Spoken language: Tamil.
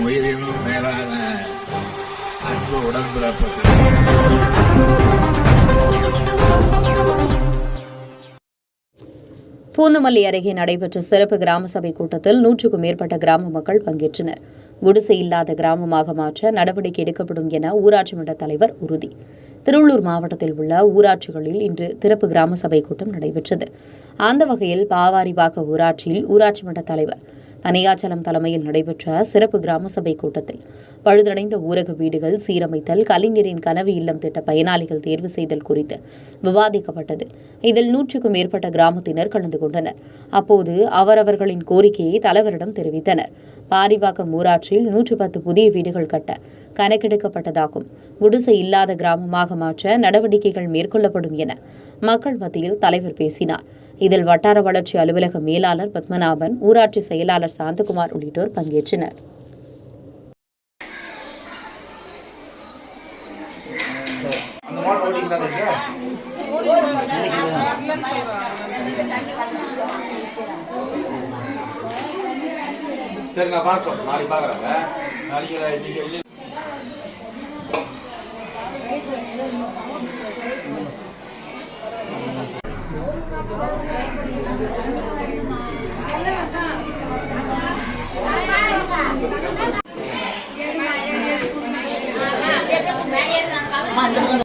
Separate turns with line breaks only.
உயிரினும் மேலான அன்பு உடன்பிறப்புகள்.
பூந்தமல்லி அருகே நடைபெற்ற சிறப்பு கிராம சபை கூட்டத்தில் 100க்கும் மேற்பட்ட கிராம மக்கள் பங்கேற்றனர். குடிசை இல்லாத கிராமமாக மாற்ற நடவடிக்கை எடுக்கப்படும் என ஊராட்சி மன்ற தலைவர் உறுதி. திருவள்ளூர் மாவட்டத்தில் உள்ள ஊராட்சிகளில் இன்று சிறப்பு கிராம சபை கூட்டம் நடைபெற்றது. அந்த வகையில் பாவாரிவாக்க ஊராட்சியில் ஊராட்சி மன்ற தலைவர் தனியாச்சலம் தலைமையில் நடைபெற்ற சிறப்பு கிராம சபை கூட்டத்தில் பழுதடைந்த ஊரக வீடுகள் சீரமைத்தல், கலைஞரின் கனவு இல்லம் திட்ட பயனாளிகள் தேர்வு செய்தல் குறித்து விவாதிக்கப்பட்டது. இதில் 100க்கும் மேற்பட்ட கிராமத்தினர் கலந்து கொண்டனர். அப்போது அவரவர்களின் கோரிக்கையை தலைவரிடம் தெரிவித்தனர். பாரிவாக்கம் ஊராட்சியில் 110 புதிய வீடுகள் கட்ட கணக்கெடுக்கப்பட்டதாகும். குடிசை இல்லாத கிராமமாக மாற்ற நடவடிக்கைகள் மேற்கொள்ளப்படும் என மக்கள் மத்தியில் தலைவர் பேசினார். இதில் வட்டார வளர்ச்சி அலுவலக மேலாளர் பத்மநாபன், ஊராட்சி செயலாளர் சாந்தகுமார் உள்ளிட்டோர் பங்கேற்றனர்.
சரி, நான் பார்க்க நாளைக்கு பார்க்குறேங்க. நாளைக்கு
அந்த